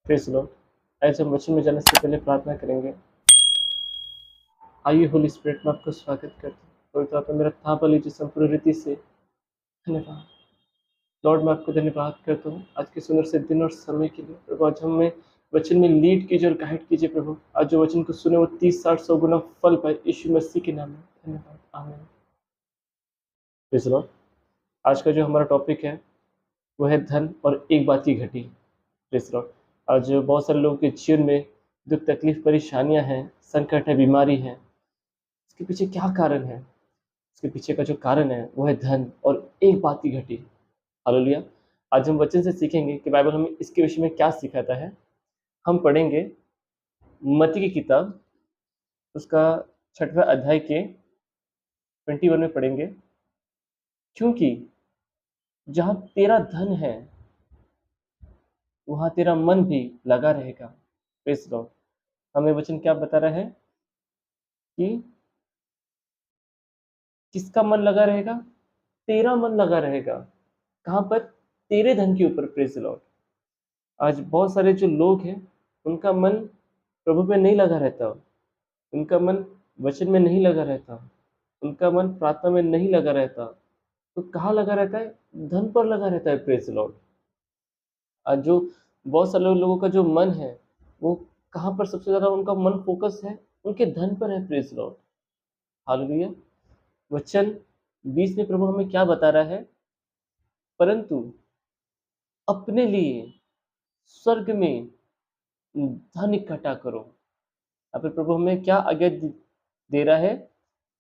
Praise the Lord. आज हम वचन में जाने से पहले प्रार्थना करेंगे। आइए होली स्पिरिट में आपका स्वागत करते हैं। पवित्र आत्मा मेरा था बलि जो संपूर्ण रीति से धन्यवाद। लॉर्ड मैं आपको धन्यवाद करता हूँ आज के सुंदर से दिन और समय के लिए। प्रभु आज हमें वचन में लीड कीजिए और गाइड कीजिए प्रभु। आज जो वचन को सुने वो 30, 60, 100 गुना फल पाए यीशु मसीह के नाम में। धन्यवाद। आमीन। Praise the Lord. आज का जो हमारा टॉपिक है वो है धन और एक बात की घटी। Praise the Lord. आज बहुत सारे लोगों के जीवन में दुख तकलीफ परेशानियां हैं, संकट है, बीमारी है। इसके पीछे क्या कारण है? इसके पीछे का जो कारण है वो है धन और एक बात की घटी। हालेलुया। आज हम वचन से सीखेंगे कि बाइबल हमें इसके विषय में क्या सिखाता है। हम पढ़ेंगे मत्ती की किताब, उसका 6वां अध्याय के 21 में पढ़ेंगे। क्योंकि जहाँ तेरा धन है वहाँ तेरा मन भी लगा रहेगा। Praise the Lord. हमें वचन क्या बता रहा है कि किसका मन लगा रहेगा? तेरा मन लगा रहेगा। कहाँ पर? तेरे धन के ऊपर। Praise the Lord. आज बहुत सारे जो लोग हैं उनका मन प्रभु में नहीं लगा रहता, उनका मन वचन में नहीं लगा रहता, उनका मन प्रार्थना में नहीं लगा रहता। तो कहाँ लगा रहता है? धन पर लगा रहता है। Praise the Lord. आज जो बहुत सारे लोगों का जो मन है वो कहाँ पर सबसे ज़्यादा उनका मन फ़ोकस है? उनके धन पर है। Praise the Lord. हालेलुया। वचन 20 में प्रभु हमें क्या बता रहा है? परंतु अपने लिए स्वर्ग में धन इकट्ठा करो। यहाँ पे प्रभु हमें क्या आज्ञा दे रहा है?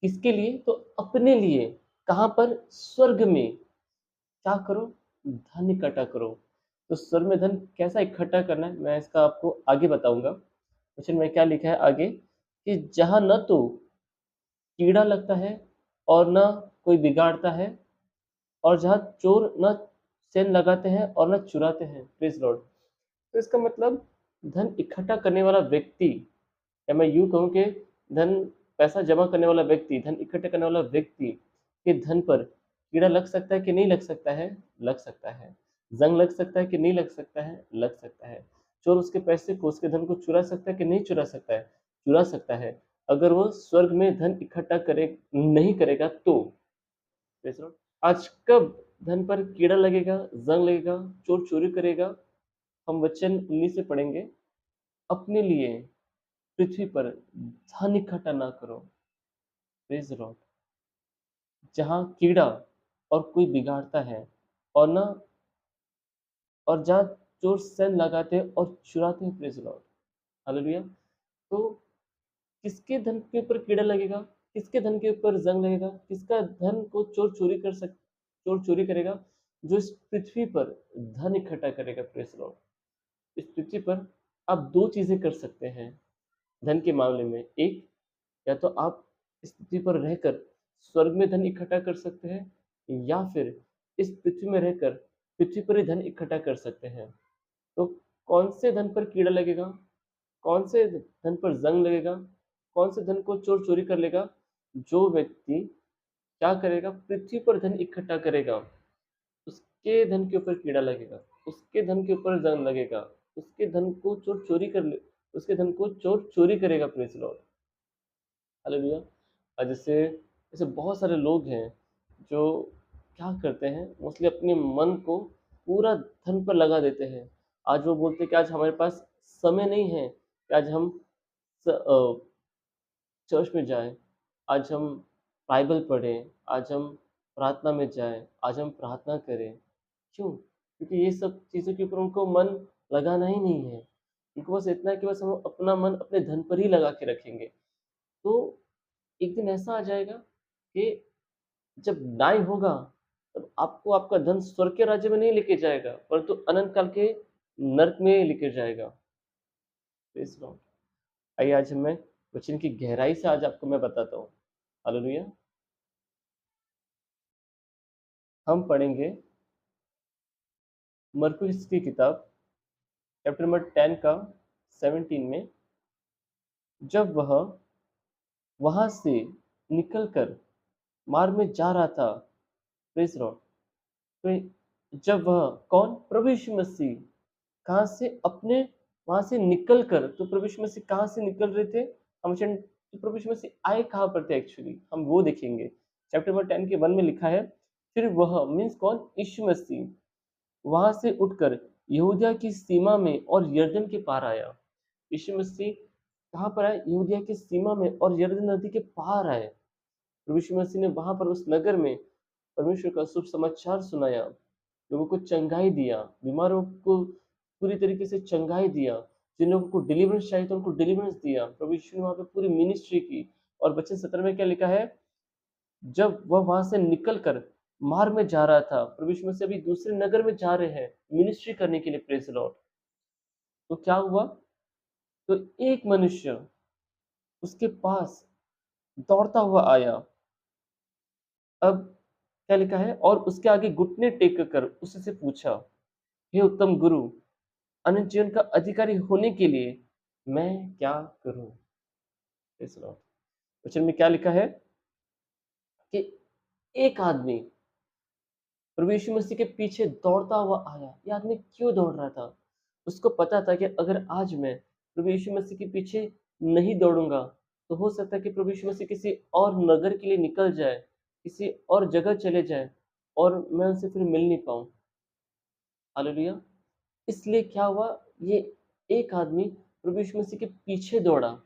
किसके लिए? तो अपने लिए। कहाँ पर? स्वर्ग में। क्या करो? धन इकट्ठा करो। तो स्वर्ग में धन कैसा इकट्ठा करना है मैं इसका आपको आगे बताऊंगा। वचन में क्या लिखा है आगे कि जहाँ न तो कीड़ा लगता है और न कोई बिगाड़ता है, और जहाँ चोर न सेंध लगाते हैं और न चुराते हैं। Praise Lord. तो इसका मतलब धन इकट्ठा करने वाला व्यक्ति, या मैं यूँ कहूँ कि धन पैसा जमा करने वाला व्यक्ति, धन इकट्ठा करने वाला व्यक्ति के धन पर कीड़ा लग सकता है कि नहीं लग सकता है? लग सकता है। जंग लग सकता है कि नहीं लग सकता है? लग सकता है। चोर उसके पैसे को, उसके धन को चुरा सकता है कि नहीं चुरा सकता है? चुरा सकता है। अगर वो स्वर्ग में धन इकट्ठा करे नहीं करेगा तो। आज कब धन पर कीड़ा लगेगा, जंग लगेगा, चोर चोरी करेगा? हम वचन 19 से पढ़ेंगे। अपने लिए पृथ्वी पर धन इकट्ठा ना करो। Praise Lord. जहाँ कीड़ा और कोई बिगाड़ता है और ना, और जहाँ चोर सेंध लगाते हैं और चुराते हैं। Praise Lord. हालेलुया। तो किसके धन के ऊपर कीड़ा लगेगा? किसके धन के ऊपर जंग लगेगा? किसका धन को चोर चोरी करेगा? जो इस पृथ्वी पर धन इकट्ठा करेगा। Praise Lord. इस पृथ्वी पर आप दो चीजें कर सकते हैं धन के मामले में। एक, या तो आप इस पृथ्वी पर रहकर स्वर्ग में धन इकट्ठा कर सकते हैं, या फिर इस पृथ्वी में रहकर पृथ्वी पर ही धन इकट्ठा कर सकते हैं। तो कौन से धन पर कीड़ा लगेगा? कौन से धन पर जंग लगेगा? कौन से धन को चोर चोरी कर लेगा? जो व्यक्ति क्या करेगा? पृथ्वी पर धन इकट्ठा करेगा, उसके धन के ऊपर कीड़ा लगेगा, उसके धन के ऊपर जंग लगेगा, उसके धन को चोर चोरी कर ले, उसके धन को चोर चोरी करेगा। Praise Lord. हालेलुया। जैसे जैसे बहुत सारे लोग हैं जो क्या करते हैं, मोस्टली अपने मन को पूरा धन पर लगा देते हैं। आज वो बोलते हैं कि आज हमारे पास समय नहीं है कि आज हम चर्च में जाएं, आज हम बाइबल पढ़ें, आज हम प्रार्थना में जाएं, आज हम प्रार्थना करें। क्यों? क्योंकि ये सब चीज़ों के ऊपर उनको मन लगाना ही नहीं है। उनको बस इतना है कि बस हम अपना मन अपने धन पर ही लगा के रखेंगे। तो एक दिन ऐसा आ जाएगा कि जब न्याय होगा, तब आपको आपका धन स्वर्ग के राज्य में नहीं लेके जाएगा, परंतु अनंत काल के नरक में लेके जाएगा। Praise Lord. आइए आज मैं वचन की गहराई से आज आपको मैं बताता हूँ। हालेलुया। हम पढ़ेंगे मरकुस की किताब चैप्टर नंबर 10 का 17 में। जब वह वहां से निकलकर मार्ग में जा रहा था। Praise Lord. तो जब वह कौन? प्रभु यीशु मसीह कहाँ से? अपने वहां से निकल कर, तो प्रभु यीशु मसीह कहाँ से निकल रहे थे? हम तो प्रभु यीशु मसीह आए कहाँ पर थे एक्चुअली, हम वो देखेंगे। चैप्टर नंबर 10 के 1 में लिखा है, फिर वह मीन्स कौन? यीशु मसीह वहां से उठकर यहूदिया की सीमा में और यरदन के पार आया। यीशु मसीह कहाँ पर आए? यहूदिया की सीमा में और यरदन नदी के पार आए। प्रभु यीशु मसीह ने वहां पर उस नगर में परमेश्वर का शुभ समाचार सुनाया, लोगों को चंगाई दिया, बीमारों को पूरी तरीके से चंगाई दिया, जिन लोगों को डिलीवरेंस चाहिए था उनको डिलीवरेंस दिया। प्रभु यीशु ने वहाँ पे पूरी मिनिस्ट्री की। और वचन 17 में क्या लिखा है? जब वह वहां से निकल कर मार्ग में जा रहा था, प्रभु यीशु मसीह अभी दूसरे नगर में जा रहे हैं मिनिस्ट्री करने के लिए, प्रेज़ द लॉर्ड। तो क्या हुआ? तो एक मनुष्य उसके पास दौड़ता हुआ आया। अब क्या लिखा है? और उसके आगे घुटने टेक कर उससे पूछा, हे उत्तम गुरु, अनंत जीवन का अधिकारी होने के लिए मैं क्या करूं? Praise the Lord. वचन में क्या लिखा है कि एक आदमी प्रभु यीशु मसीह के पीछे दौड़ता हुआ आया। ये आदमी क्यों दौड़ रहा था? उसको पता था कि अगर आज मैं प्रभु यीशु मसीह के पीछे नहीं दौड़ूंगा, तो हो सकता है कि प्रभु यीशु मसीह किसी और नगर के लिए निकल जाए, किसी और जगह चले जाए और मैं उनसे फिर मिल नहीं पाऊँ। हालेलुया! इसलिए क्या हुआ? ये एक आदमी प्रभु यीशु मसीह के पीछे दौड़ा।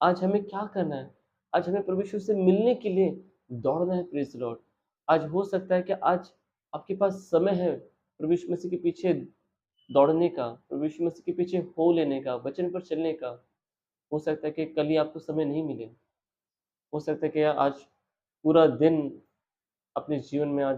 आज हमें क्या करना है? आज हमें प्रभु यीशु से मिलने के लिए दौड़ना है, प्रेज़ द लॉर्ड। आज हो सकता है कि आज आपके पास समय है प्रभु यीशु मसीह के पीछे दौड़ने का, प्रभु यीशु मसीह के पीछे हो लेने का, वचन पर चलने का। हो सकता है कि कल ही आपको समय नहीं मिले। हो सकता है कि आज पूरा दिन अपने जीवन में आज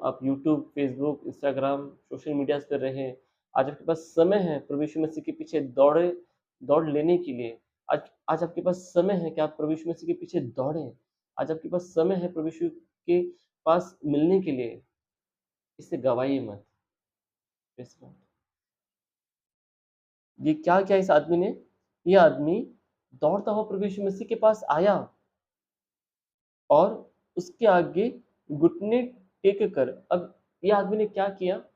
आप YouTube, Facebook, Instagram, social medias पे रहें। आज आपके पास समय है प्रभु यीशु मसीह के पीछे दौड़ लेने के लिए। आज आज आपके पास समय है कि आप प्रभु यीशु मसीह के पीछे दौड़ें। आज आपके पास समय है प्रभु यीशु के पास मिलने के लिए। इसे गँवाइए मत। Praise the Lord. ये क्या किया इस आदमी ने? ये आदमी दौड़ता हुआ प्रभु यीशु मसीह के पास आया और उसके आगे घुटने टेक कर। अब ये आदमी ने क्या किया?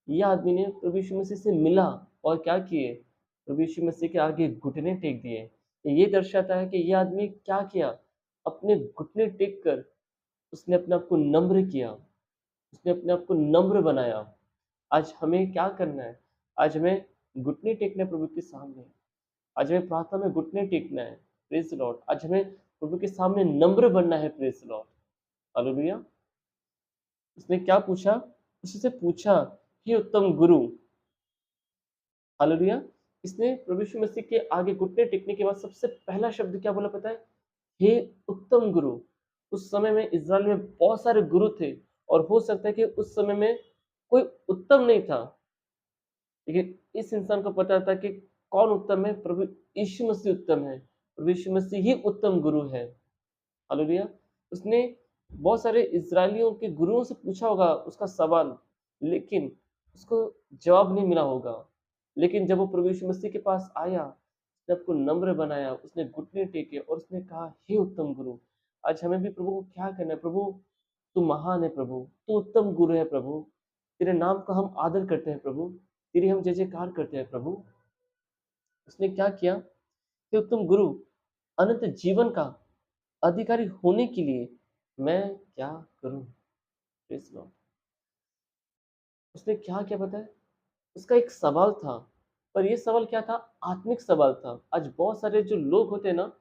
ये आदमी ने प्रभु यीशु मसीह से मिला और क्या किए? प्रभु यीशु मसीह के आगे घुटने टेक दिए। ये दर्शाता है कि ये आदमी क्या किया? अपने घुटने टेक कर उसने अपने आप को नम्र किया, उसने अपने आप को नम्र बनाया। आज हमें क्या करना है? आज हमें घुटने टेकना है प्रभु के सामने। आज हमें प्रार्थना में घुटने टेकना है। Praise the Lord. आज हमें प्रभु के सामने नम्र बनना है। Praise the Lord. हालेलुया! उसने क्या पूछा? उससे पूछा, हे उत्तम गुरु। हालेलुया! इसने प्रभु यीशु मसीह के आगे घुटने टेकने के बाद सबसे पहला शब्द क्या बोला पता है? हे उत्तम गुरु। उस समय में इज़राइल में बहुत सारे गुरु थे और हो सकता है कि उस समय में कोई उत्तम नहीं था। लेकिन इस इंसान को पता था कि कौन उत्तम है? प्रभु यीशु मसीह उत्तम है। प्रभु यीशु मसीह ही उत्तम गुरु है। हालेलुया! उसने बहुत सारे इज़राइलियों के गुरुओं से पूछा होगा उसका सवाल, लेकिन उसको जवाब नहीं मिला होगा। लेकिन जब वो प्रभु यीशु मसीह के पास आया, उसने आपको नम्र बनाया, उसने घुटने टेके और उसने कहा, हे उत्तम गुरु। आज हमें भी प्रभु को क्या करना है? प्रभु, तू महान है प्रभु, तू उत्तम गुरु है प्रभु। तेरे नाम का हम आदर करते हैं प्रभु, तेरी हम जय-जयकार करते हैं प्रभु। उसने क्या किया? हे उत्तम गुरु, अनंत जीवन का अधिकारी होने के लिए मैं क्या करूं? Praise the Lord. उसने क्या किया पता है? उसका एक सवाल था, पर ये सवाल क्या था? आत्मिक सवाल था। आज बहुत सारे जो लोग होते हैं ना,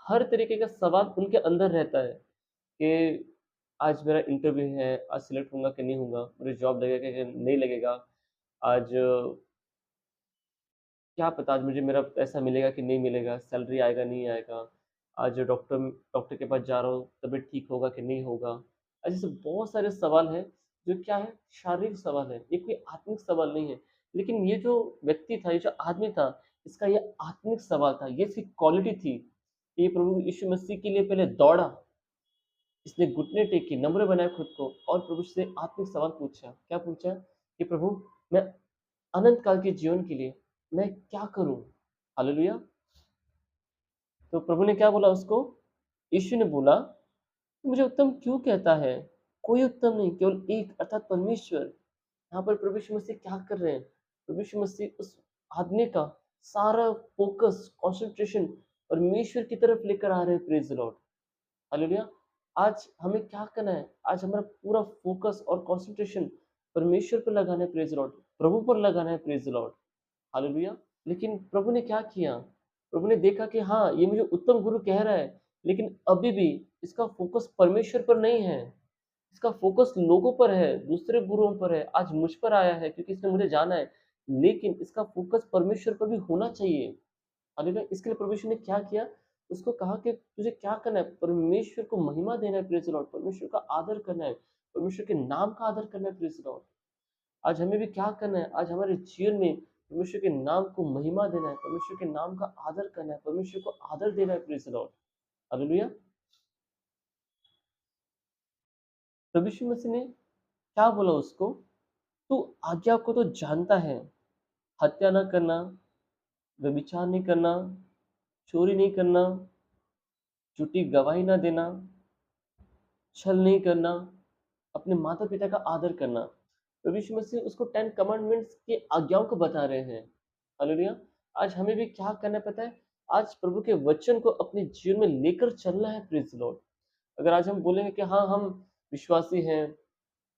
हर तरीके का सवाल उनके अंदर रहता है कि आज मेरा इंटरव्यू है, आज सिलेक्ट होऊँगा कि नहीं होऊँगा? मुझे जॉब लगेगा कि नहीं लगेगा? आज क्या पता आज मुझे मेरा पैसा मिलेगा कि नहीं मिलेगा? सैलरी आएगा, नहीं आएगा? आज डॉक्टर के पास जा रहा हूँ, तबीयत ठीक होगा कि नहीं होगा? ऐसे बहुत सारे सवाल हैं, जो क्या है? शारीरिक सवाल है, ये कोई आत्मिक सवाल नहीं है। लेकिन ये जो व्यक्ति था, ये जो आदमी था, इसका ये आत्मिक सवाल था, ये इसकी क्वालिटी थी। ये प्रभु यीशु मसीह के लिए पहले दौड़ा, इसने घुटने टेके, नम्र बनाया खुद को और प्रभु से आत्मिक सवाल पूछा। क्या पूछा? कि प्रभु, मैं अनंत काल के जीवन के लिए मैं क्या करूँ? हालेलुया! तो प्रभु ने क्या बोला उसको? यीशु ने बोला, "तू मुझे उत्तम क्यों कहता है? कोई उत्तम नहीं, केवल एक अर्थात परमेश्वर।" यहाँ पर प्रभु यीशु मसीह क्या कर रहे हैं? प्रभु यीशु मसीह उस आदमी का सारा फोकस, कंसंट्रेशन परमेश्वर की तरफ लेकर आ रहे हैं। Praise the Lord, hallelujah. आज हमें क्या करना है? आज हमारा पूरा फोकस और कंसंट्रेशन परमेश्वर पर लगाना है। प्रेज़ द लॉर्ड, प्रभु पर लगाना है। Praise the Lord, hallelujah. लेकिन प्रभु ने क्या किया? प्रभु ने देखा कि हाँ, ये मुझे उत्तम गुरु कह रहा है, लेकिन अभी भी इसका फ़ोकस परमेश्वर पर नहीं है। इसका फ़ोकस लोगों पर है, दूसरे गुरुओं पर है। आज मुझ पर आया है क्योंकि इसने मुझे जाना है, लेकिन इसका फ़ोकस परमेश्वर पर भी होना चाहिए। हालेलुया। इसके लिए परमेश्वर ने क्या किया? उसको कहा कि तुझे क्या करना है? परमेश्वर को महिमा देना है। प्रेज़ द लॉर्ड, परमेश्वर का आदर करना है, परमेश्वर के नाम का आदर करना है। Praise the Lord. आज हमें भी क्या करना है? आज हमारे जीवन में परमेश्वर के नाम को महिमा देना है, परमेश्वर के नाम का आदर करना है, परमेश्वर को आदर देना है। Praise the Lord, hallelujah. प्रभु यीशु मसीह ने क्या बोला उसको? तू आज्ञा को तो जानता है, हत्या ना करना, व्यभिचार नहीं करना, चोरी नहीं करना, झूठी गवाही ना देना, छल नहीं करना, अपने माता-पिता का आदर करना। प्रभु यीशु मसीह उसको 10 कमांडमेंट्स की आज्ञाओं को बता रहे हैं। हालेलुया! आज हमें भी क्या करना है पता है? आज प्रभु के वचन को अपने जीवन में लेकर चलना है। Praise the Lord. अगर आज हम बोलेंगे कि हाँ, हम विश्वासी हैं,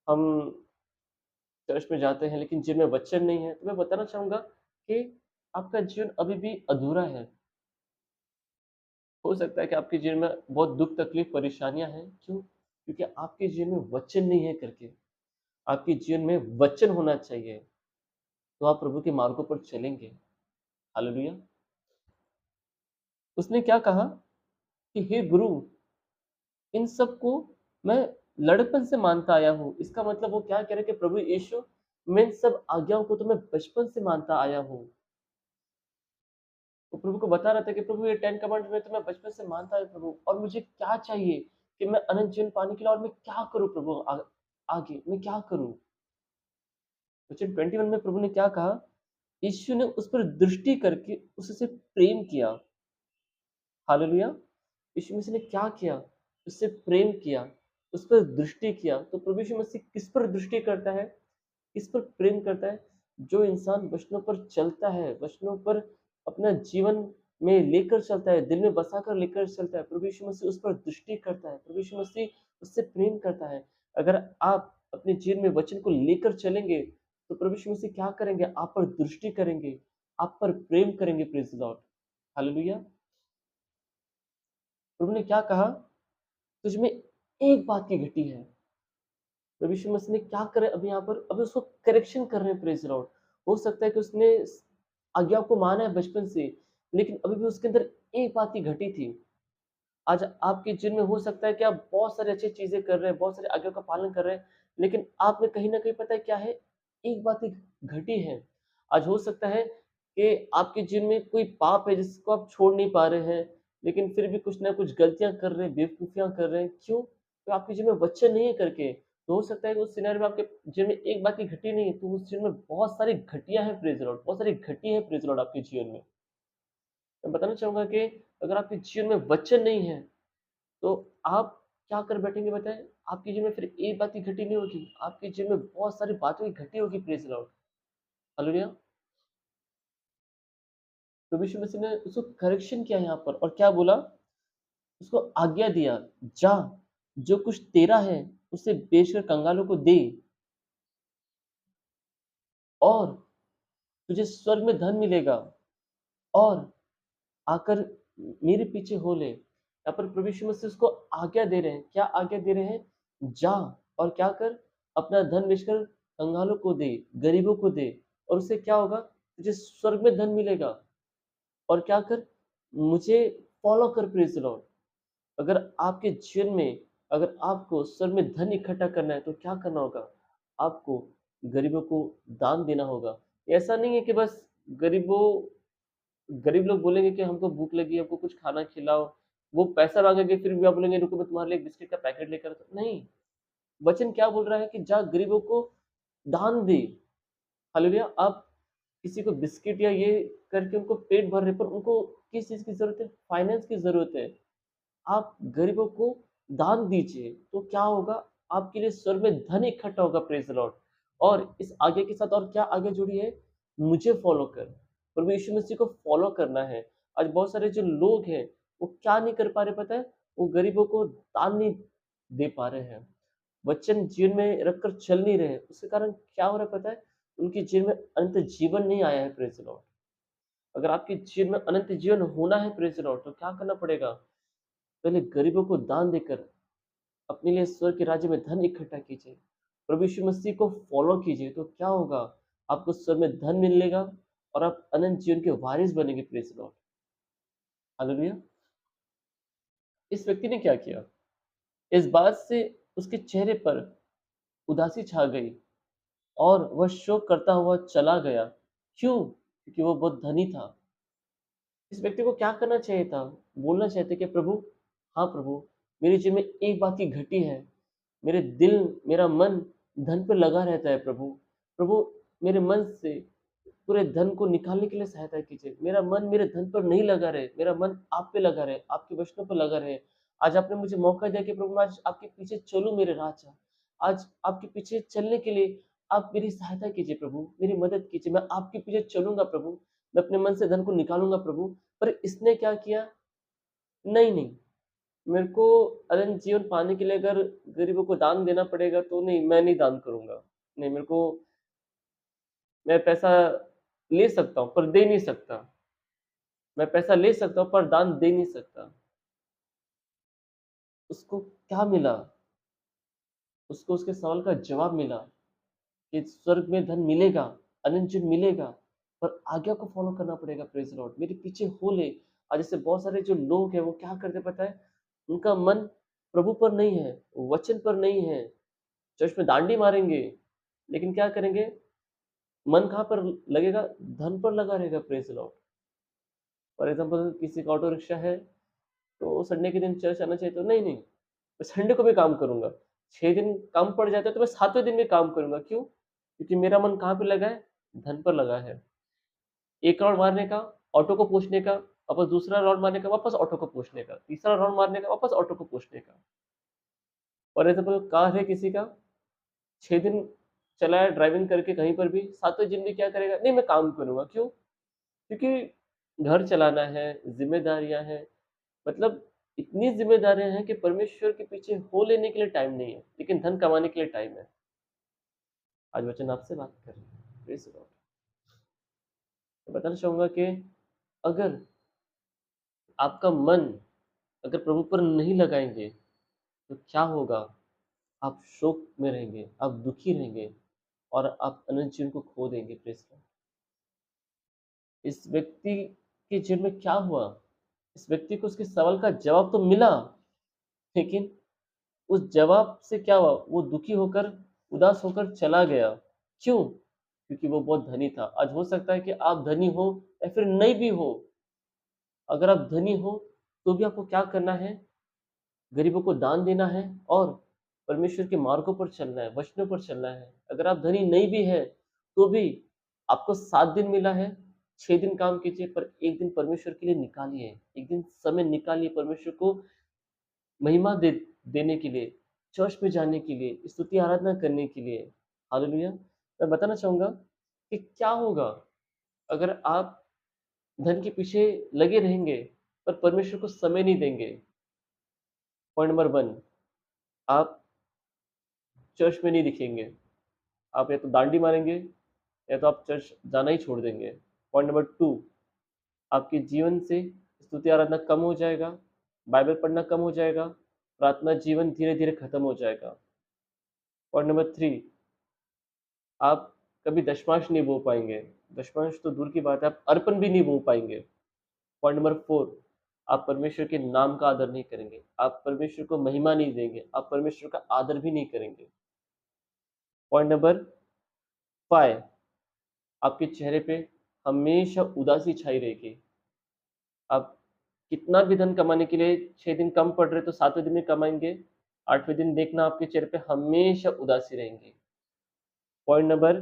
हम चर्च में जाते हैं, लेकिन जीवन में वचन नहीं है, तो मैं बताना चाहूँगा कि आपका जीवन अभी भी अधूरा है। हो सकता है कि आपके जीवन में बहुत दुःख, तकलीफ, परेशानियाँ हैं। क्यों? क्योंकि आपके जीवन में वचन नहीं है करके। आपके जीवन में वचन होना चाहिए, तो आप प्रभु के मार्गों पर चलेंगे। हालेलुया! उसने क्या कहा कि हे गुरु, इन सब को मैं लड़कपन से मानता आया हूँ। इसका मतलब वो क्या कह रहे हैं कि प्रभु यीशु, मैं इन सब आज्ञाओं को तो मैं बचपन से मानता आया हूँ। वो प्रभु को बता रहा था कि प्रभु ये 10 कमांड्स में तो मैं बचपन से मानता आया प्रभु, और मुझे क्या चाहिए कि मैं अनंत जीवन पाने के लिए, और मैं क्या करूँ प्रभु आगे मैं क्या करूँ? वचन 21 में प्रभु ने क्या कहा? यीशु ने उस पर दृष्टि करके उससे प्रेम किया। हालेलुया! यीशु मसीह ने क्या किया? उससे प्रेम किया, उस पर दृष्टि किया। तो प्रभु यीशु मसीह किस पर दृष्टि करता है? किस पर प्रेम करता है? जो इंसान वचनों पर चलता है, वचनों पर अपना जीवन में लेकर चलता है, दिल में बसाकर लेकर चलता है, प्रभु यीशु मसीह उस पर दृष्टि करता है, प्रभु यीशु मसीह उससे प्रेम करता है। अगर आप अपने जीवन में वचन को लेकर चलेंगे, तो प्रभु यीशु मसीह क्या करेंगे? आप पर दृष्टि करेंगे, आप पर प्रेम करेंगे। Praise the Lord, hallelujah! प्रभु ने क्या कहा? तुझ में एक बात की घटी है। प्रभु यीशु मसीह ने क्या करा अभी यहाँ पर? अभी उसको करेक्शन कर रहे हैं। Praise the Lord. हो सकता है कि उसने आज्ञा को माना है बचपन से, लेकिन अभी भी उसके अंदर एक बात की घटी थी। आज आपके जीवन में हो सकता है कि आप बहुत सारी अच्छी चीज़ें कर रहे हैं, बहुत सारी आज्ञा का पालन कर रहे हैं, लेकिन आप में कहीं न कहीं पता है क्या है? एक बात की घटी है। आज हो सकता है कि आपके जीवन में कोई पाप है जिसको आप छोड़ नहीं पा रहे हैं, लेकिन फिर भी कुछ न कुछ गलतियाँ कर रहे हैं, बेवकूफ़ियाँ कर रहे हैं। क्यों? तो आपके जीवन में वचन नहीं है करके। तो हो सकता है कि उस सिनेरियो में आपके जीवन में एक बात की घटी नहीं है, तो उस जीवन में बहुत सारी घटिया हैं। प्रेज़ द लॉर्ड, बहुत सारी घटी है। प्रेज़ द लॉर्ड आपके जीवन में। मैं बताना चाहूँगा कि अगर आपके जीवन में वचन नहीं है, तो आप क्या कर बैठेंगे बताएँ? आपके जीवन में फिर एक बात की घटी नहीं होगी, आपके जीवन में बहुत सारी बातों की घटी होगी। Praise the Lord, hallelujah! प्रभु यीशु मसीह ने उसको करेक्शन किया यहाँ पर, और क्या बोला? उसको आज्ञा दिया, जा, जो कुछ तेरा है उसे बेचकर कंगालों को दे, और तुझे स्वर्ग में धन मिलेगा, और आकर मेरे पीछे हो ले। यहाँ पर प्रभु यीशु मसीह उसको आज्ञा दे रहे हैं। क्या आज्ञा दे रहे हैं? जा और क्या कर? अपना धन बेचकर कंगालों को दे, गरीबों को दे, और उससे क्या होगा? तुझे स्वर्ग में धन मिलेगा। और क्या कर? मुझे फॉलो कर। Praise the Lord. अगर आपके जीवन में, अगर आपको स्वर्ग में धन इकट्ठा करना है, तो क्या करना होगा? आपको गरीबों को दान देना होगा। ऐसा नहीं है कि बस गरीबों गरीब लोग बोलेंगे कि हमको भूख लगी है, हमको कुछ खाना खिलाओ। वो पैसा माँगेंगे, फिर भी आप बोलेंगे रुको मैं तुम्हारे लिए एक बिस्किट का पैकेट लेकर आता हूँ। नहीं, वचन क्या बोल रहा है कि जा गरीबों को दान दे। हालेलुया! आप किसी को बिस्किट या ये करके उनको पेट भर रहे हैं, पर उनको किस चीज़ की ज़रूरत है? फाइनेंस की ज़रूरत है। आप गरीबों को दान दीजिए, तो क्या होगा? आपके लिए स्वर्ग में धन इकट्ठा होगा। Praise the Lord. और इस आज्ञा के साथ और क्या आज्ञा जुड़ी है? मुझे फ़ॉलो कर। प्रभु यीशु मसीह को फॉलो करना है। आज बहुत सारे जो लोग हैं, वो क्या नहीं कर पा रहे पता है? वो गरीबों को दान नहीं दे पा रहे हैं। वचन जीवन में रखकर चल नहीं रहे। उसके कारण क्या हो रहा है पता है? उनके जीवन में अनंत जीवन नहीं आया है, प्रेज़ द लॉर्ड। अगर आपके जीवन में अनंत जीवन होना है, प्रेज़ द लॉर्ड, तो क्या करना पड़ेगा? पहले गरीबों को दान देकर अपने लिए स्वर्ग के राज्य में धन इकट्ठा कीजिए। प्रभु यीशु मसीह को फॉलो कीजिए, तो क्या होगा? आपको स्वर्ग में धन मिलेगा और आप अनंत जीवन के वारिस बनेंगे, प्रेज़ द लॉर्ड। हालेलुया! इस व्यक्ति ने क्या किया? इस बात से उसके चेहरे पर उदासी छा गई और वह शोक करता हुआ चला गया। क्यों? क्योंकि वो बहुत धनी था। इस व्यक्ति को क्या करना चाहिए था? बोलना चाहिए था कि प्रभु, हाँ प्रभु, मेरे जीवन में एक बात की घटी है। मेरे दिल, मेरा मन धन पे लगा रहता है प्रभु। प्रभु, मेरे मन से पूरे धन को निकालने के लिए सहायता कीजिए। मेरा मन मेरे धन पर नहीं लगा रहे, मेरा मन आप पे लगा रहे, आपके वचनों पर लगा रहे। आज आपने मुझे मौका दिया कि प्रभु मैं आज आपके पीछे चलूँ मेरे राजा। आज आपके पीछे चलने के लिए आप मेरी सहायता कीजिए प्रभु, मेरी मदद कीजिए। मैं आपके पीछे चलूँगा प्रभु, मैं अपने मन से धन को निकालूँगा प्रभु। पर इसने क्या किया? नहीं, नहीं, मेरे को अनंत जीवन पाने के लिए अगर गरीबों को दान देना पड़ेगा तो नहीं, मैं नहीं दान करूँगा। नहीं, मेरे को मैं पैसा ले सकता हूँ पर दे नहीं सकता। मैं पैसा ले सकता हूँ पर दान दे नहीं सकता। उसको क्या मिला? उसको उसके सवाल का जवाब मिला कि स्वर्ग में धन मिलेगा, अनंत जीवन मिलेगा, पर आज्ञा को फ़ॉलो करना पड़ेगा, प्रेज़ द लॉर्ड। मेरे पीछे हो ले। आज ऐसे बहुत सारे जो लोग हैं वो क्या करते हैं पता है? उनका मन प्रभु पर नहीं है, वचन पर नहीं है। चर्च में डांडी मारेंगे, लेकिन क्या करेंगे? मन कहाँ पर लगेगा? धन पर लगा रहेगा, praise the Lord. For example किसी का ऑटो रिक्शा है, तो संडे के दिन चर्च आना चाहिए तो नहीं, नहीं, मैं संडे को भी काम करूँगा। 6 दिन काम पड़ जाता है तो मैं 7वें दिन भी काम करूँगा। क्यों? क्योंकि मेरा मन कहाँ पे लगा है? धन पर लगा है। 1 राउंड मारने का, ऑटो को पूछने का, वापस दूसरा राउंड मारने का, वापस ऑटो को पूछने का, तीसरा राउंड मारने का, वापस ऑटो को पूछने का। फॉर एग्ज़ाम्पल कार है किसी का, 6 दिन चलाया ड्राइविंग करके कहीं पर भी, 7वें दिन भी क्या करेगा? नहीं मैं काम करूँगा। क्यों? क्योंकि घर चलाना है, ज़िम्मेदारियाँ हैं, मतलब इतनी ज़िम्मेदारियाँ हैं कि परमेश्वर के पीछे हो लेने के लिए टाइम नहीं है, लेकिन धन कमाने के लिए टाइम है। आज वचन आपसे बात कर रहे हैं। Praise the Lord. मैं बताना चाहूँगा कि अगर आपका मन अगर प्रभु पर नहीं लगाएँगे, तो क्या होगा? आप शोक में रहेंगे, आप दुखी रहेंगे और आप अनंत जीवन को खो देंगे। Praise the Lord. इस व्यक्ति के जीवन में क्या हुआ? इस व्यक्ति को उसके सवाल का जवाब तो मिला, लेकिन उस जवाब से क्या हुआ? वो दुखी होकर, उदास होकर चला गया। क्यों? क्योंकि वो बहुत धनी था। आज हो सकता है कि आप धनी हो या फिर नहीं भी हो। अगर आप धनी हो, तो भी आपको क्या करना है? गरीबों को दान देना है और परमेश्वर के मार्गों पर चलना है, वचनों पर चलना है। अगर आप धनी नहीं भी हैं, तो भी आपको 7 दिन मिला है, 6 दिन काम कीजिए पर 1 दिन परमेश्वर के लिए निकालिए। 1 दिन समय निकालिए परमेश्वर को महिमा देने के लिए, चर्च में जाने के लिए, स्तुति आराधना करने के लिए। हालेलुया! मैं बताना चाहूँगा कि क्या होगा अगर आप धन के पीछे लगे रहेंगे, पर परमेश्वर को समय नहीं देंगे। पॉइंट नंबर 1, आप चर्च में नहीं दिखेंगे। आप या तो डांडी मारेंगे या तो आप चर्च जाना ही छोड़ देंगे। पॉइंट नंबर 2, आपके जीवन से स्तुति आराधना कम हो जाएगा, बाइबल पढ़ना कम हो जाएगा, प्रार्थना जीवन धीरे-धीरे खत्म हो जाएगा। पॉइंट नंबर 3, आप कभी दशमांश नहीं बो पाएँगे। दशमांश तो दूर की बात है, आप अर्पण भी नहीं बो पाएँगे। पॉइंट नंबर 4, आप परमेश्वर के नाम का आदर नहीं करेंगे। आप परमेश्वर को महिमा नहीं देंगे। आप परमेश्वर का आदर भी नहीं करेंगे। पॉइंट नंबर 5, आपके चेहरे पे हमेशा उदासी छाई रहेगी। आप कितना भी धन कमाने के लिए 6 दिन कम पड़ रहे तो 7वें दिन में कमाएँगे। 8वें दिन देखना आपके चेहरे पे हमेशा उदासी रहेंगी। पॉइंट नंबर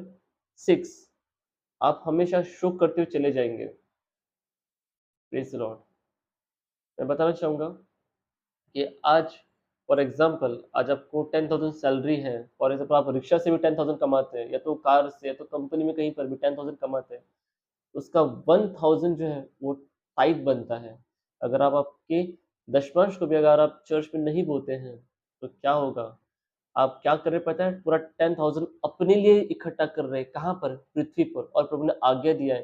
6, आप हमेशा शोक करते हुए चले जाएँगे। Praise the Lord. मैं बताना चाहूँगा कि आज फॉर एग्ज़ाम्पल आज आपको 10,000 सैलरी है। फॉर एग्ज़ाम्पल आप रिक्शा से भी 10,000 कमाते हैं या तो कार से या तो कंपनी में कहीं पर भी 10,000 कमाते हैं। उसका 1000 जो है वो टाइप बनता है। अगर आप आपके दशमांश को भी अगर आप चर्च में नहीं बोते हैं, तो क्या होगा? आप क्या कर रहे हैं पता है? पूरा 10,000 अपने लिए इकट्ठा कर रहे हैं। कहाँ पर? पृथ्वी पर। और प्रभु ने आज्ञा दिया है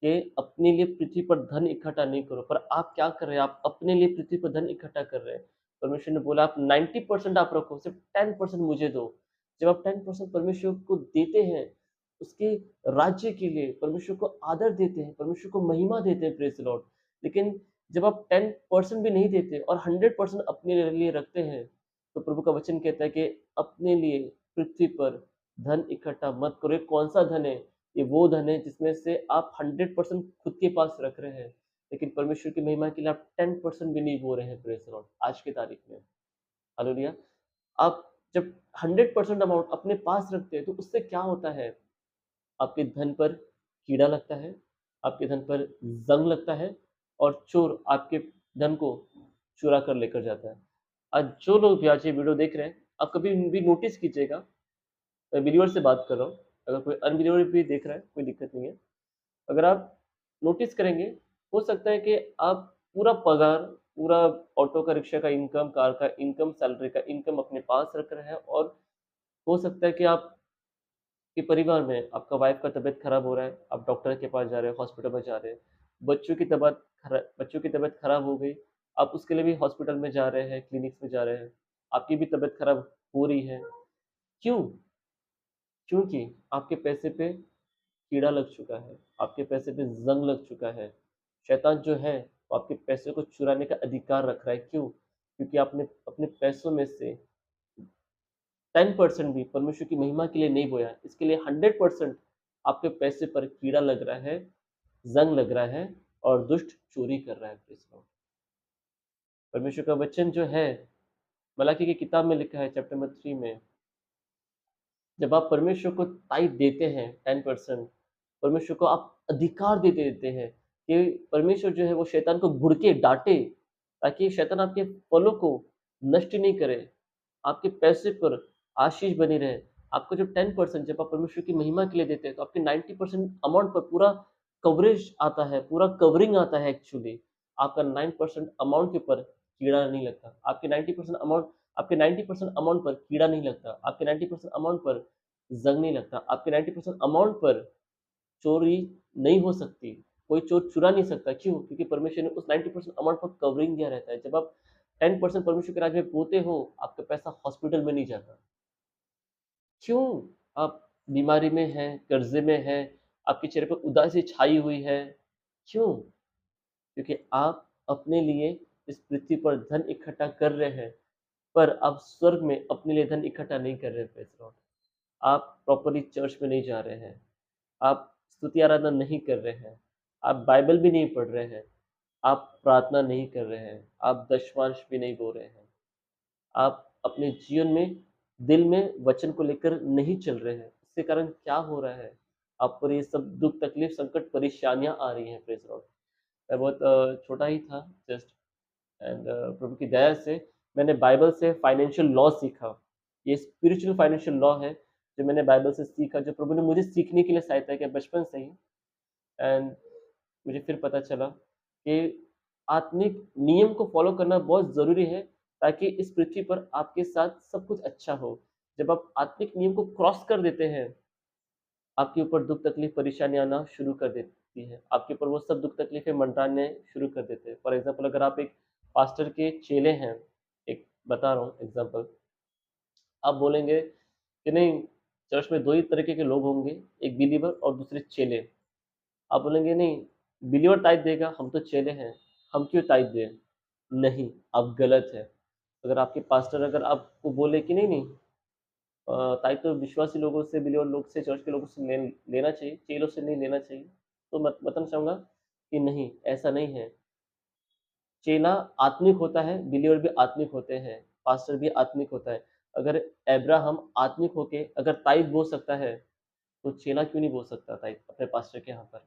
कि अपने लिए पृथ्वी पर धन इकट्ठा नहीं करो। पर आप क्या कर रहे हैं? आप अपने लिए पृथ्वी पर धन इकट्ठा कर रहे हैं। परमेश्वर ने बोला आप 90% आप रखो, सिर्फ 10% मुझे दो। जब आप 10% परमेश्वर को देते हैं, उसके राज्य के लिए परमेश्वर को आदर देते हैं, परमेश्वर को महिमा देते हैं, प्रेज़ द लॉर्ड। लेकिन जब आप 10% भी नहीं देते और 100% अपने लिए रखते हैं, तो प्रभु का वचन कहता है कि अपने लिए पृथ्वी पर धन इकट्ठा मत करो। ये कौन-सा धन है? ये वो धन है जिसमें से आप 100% खुद के पास रख रहे हैं, लेकिन परमेश्वर की महिमा के लिए आप 10% भी नहीं बो रहे हैं, प्रेज़ द लॉर्ड, आज की तारीख में। हालेलुया! आप जब 100% अमाउंट अपने पास रखते हैं, तो उससे क्या होता है? आपके धन पर कीड़ा लगता है, आपके धन पर ज़ंग लगता है और चोर आपके धन को चुरा कर लेकर जाता है। आज जो लोग भी आज ये वीडियो देख रहे हैं, आप कभी भी नोटिस कीजिएगा, मैं बिलीवर से बात कर रहा हूँ, अगर कोई अनबिलीवर भी देख रहा है, कोई दिक्कत नहीं है। अगर आप नोटिस करेंगे, हो सकता है कि आप पूरा पगार, पूरा ऑटो का, रिक्शा का इनकम, कार का इनकम, सैलरी का इनकम अपने पास रख रहे हैं और हो सकता है कि आपके परिवार में आपका वाइफ का तबीयत खराब हो रहा है, आप डॉक्टर के पास जा रहे हैं, हॉस्पिटल में जा रहे हैं। बच्चों की तबीयत खराब हो गई, आप उसके लिए भी हॉस्पिटल में जा रहे हैं, क्लिनिक्स में जा रहे हैं। आपकी भी तबीयत खराब हो रही है। क्यों? क्योंकि आपके पैसे पे कीड़ा लग चुका है, आपके पैसे पे ज़ंग लग चुका है। शैतान जो है, वो आपके पैसे को चुराने का अधिकार रख रहा है। क्यों? क्योंकि आपने अपने पैसों में से 10% भी परमेश्वर की महिमा के लिए नहीं बोया। इसके लिए 100% आपके पैसे पर कीड़ा लग रहा है, ज़ंग लग रहा है और दुष्ट चोरी कर रहा है। Praise the Lord. परमेश्वर का वचन जो है, मलाकी की किताब में लिखा है चैप्टर नंबर 3 में, जब आप परमेश्वर को टाइप देते हैं 10%, परमेश्वर को आप अधिकार दे देते हैं कि परमेश्वर जो है वो शैतान को घुड़के डांटे, ताकि शैतान आपके फलों को नष्ट नहीं करे, आपके पैसे पर आशीष बनी रहे। आपका जो 10% जब आप परमेश्वर की महिमा के लिए देते हैं, तो आपके 90% अमाउंट पर पूरा कवरेज आता है, पूरा कवरिंग आता है एक्चुअली। आपका 9% अमाउंट के ऊपर कीड़ा नहीं लगता। आपके 90% अमाउंट पर कीड़ा नहीं लगता। आपके 90% अमाउंट पर ज़ंग नहीं लगता। आपके 90% अमाउंट पर चोरी नहीं हो सकती। कोई चोर चुरा नहीं सकता। क्यों? क्योंकि परमेश्वर ने उस 90% अमाउंट पर कवरिंग दिया रहता है। जब आप 10% परमेश्वर के राज्य में बोते हो, आपका पैसा हॉस्पिटल में नहीं जाता। क्यों? आप बीमारी में हैं, कर्ज़े में हैं, आपके चेहरे पर उदासी छाई हुई है। क्यों? क्योंकि आप अपने लिए इस पृथ्वी पर धन इकट्ठा कर रहे हैं, पर आप स्वर्ग में अपने लिए धन इकट्ठा नहीं कर रहे हैं, प्रेज़ लॉर्ड। आप प्रॉपर्ली चर्च में नहीं जा रहे हैं। आप स्तुति आराधना नहीं कर रहे हैं। आप बाइबल भी नहीं पढ़ रहे हैं। आप प्रार्थना नहीं कर रहे हैं। आप दशमांश भी नहीं बो रहे हैं। आप अपने जीवन में दिल में वचन को लेकर नहीं चल रहे हैं। इसके कारण क्या हो रहा है? आप पर ये सब दुःख, तकलीफ, संकट, परेशानियाँ आ रही हैं, प्रेज़ लॉर्ड। मैं बहुत छोटा ही था जस्ट, एंड प्रभु की दया से मैंने बाइबल से फाइनेंशियल लॉ सीखा। ये स्पिरिचुअल फाइनेंशियल लॉ है, जो मैंने बाइबल से सीखा, जो प्रभु ने मुझे सीखने के लिए सहायता किया बचपन से ही। एंड मुझे फिर पता चला कि आत्मिक नियम को फ़ॉलो करना बहुत ज़रूरी है, ताकि इस पृथ्वी पर आपके साथ सब कुछ अच्छा हो। जब आप आत्मिक नियम को क्रॉस कर देते हैं, आपके ऊपर दुःख, तकलीफ, परेशानी आना शुरू कर देती है। आपके ऊपर वो सब दुःख, तकलीफ़ें मंडराने शुरू कर देते हैं। फॉर एग्ज़ाम्पल अगर आप एक पास्टर के चेले हैं, एक बता रहा हूँ एग्ज़ाम्पल, आप बोलेंगे कि नहीं, चर्च में 2 ही तरीके के लोग होंगे, एक बिलीवर और दूसरे चेले। आप बोलेंगे नहीं, बिलीवर टाइप देगा, हम तो चेले हैं, हम क्यों टाइप दें? नहीं, आप गलत हैं। अगर आपके पास्टर अगर आपको बोले कि नहीं, नहीं, टाइप तो विश्वासी लोगों से, बिलीवर लोग से, चर्च के लोगों से लेना चाहिए, चेलों से नहीं लेना चाहिए। तो मैं बताना चाहूँगा कि नहीं, ऐसा नहीं है। चेला आत्मिक होता है, बिलीवर भी आत्मिक होते हैं, पास्टर भी आत्मिक होता है। अगर अब्राहम आत्मिक होके अगर टाइप बो सकता है, तो चेला क्यों नहीं बो सकता टाइप अपने पास्टर के यहाँ पर?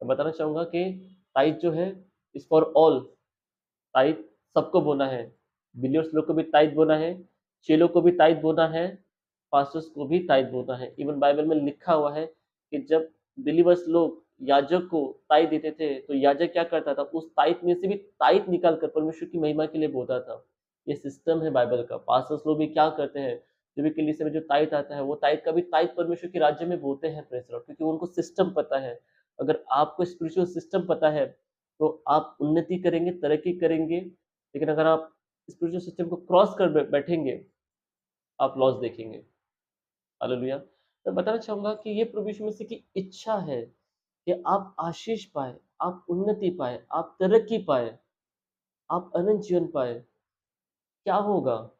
मैं बताना चाहूँगा कि टाइप जो है इज़ फॉर ऑल, टाइप सबको बोना है। बिलीवर्स लोग को भी टाइप बोना है, चेलों को भी टाइप बोना है, पास्टर्स को भी टाइप बोना है। इवन बाइबल में लिखा हुआ है कि जब बिलीवर्स लोग याजक को ताई देते थे, तो याजक क्या करता था, उस ताइत में से भी ताइत निकाल कर परमेश्वर की महिमा के लिए बोता था। ये सिस्टम है बाइबल का। पास्टर्स लोग भी क्या करते हैं, जो भी कलीसिया में जो ताइत आता है, वो ताइत का भी ताइत परमेश्वर के राज्य में बोते हैं, प्रेज़ द लॉर्ड, क्योंकि उनको सिस्टम पता है। अगर आपको स्पिरिचुअल सिस्टम पता है, तो आप उन्नति करेंगे, तरक्की करेंगे। लेकिन अगर आप स्पिरिचुअल सिस्टम को क्रॉस कर बैठेंगे, आप लॉस देखेंगे। हालेलुया! मैं बताना चाहूँगा कि ये प्रभु यीशु मसीह की इच्छा है कि आप आशीष पाएँ, आप उन्नति पाएँ, आप तरक्की पाएँ, आप अनंत जीवन पाएँ। क्या होगा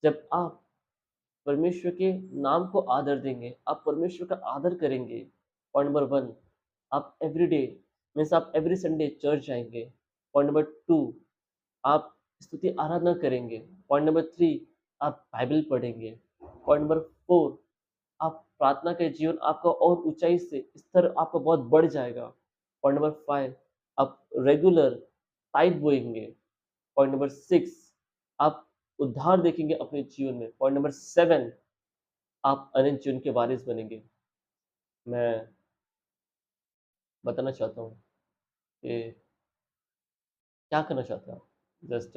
जब आप परमेश्वर के नाम को आदर देंगे, आप परमेश्वर का आदर करेंगे। पॉइंट नंबर 1, आप एवरीडे मीन्स आप एवरी संडे चर्च जाएँगे। पॉइंट नंबर 2, आप स्तुति आराधना करेंगे। पॉइंट नंबर 3, आप बाइबल पढ़ेंगे। पॉइंट नंबर 4, आप प्रार्थना के जीवन आपका और ऊँचाई से स्तर आपका बहुत बढ़ जाएगा। पॉइंट नंबर 5, आप रेगुलर टाइट बोएँगे। पॉइंट नंबर 6, आप उद्धार देखेंगे अपने जीवन में। पॉइंट नंबर 7, आप अनंत जीवन के वारिस बनेंगे। मैं बताना चाहता हूँ कि क्या करना चाहते हैं आप? जस्ट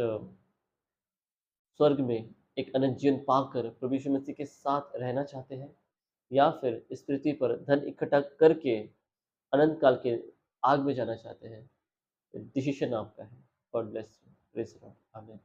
स्वर्ग में एक अनंत जीवन पाकर प्रभु यीशु मसीह के साथ रहना चाहते हैं? या फिर इस पृथ्वी पर धन इकट्ठा करके अनंत काल के आग में जाना चाहते हैं? डिसीज़न आपका है। God bless you. Praise the Lord. आमीन।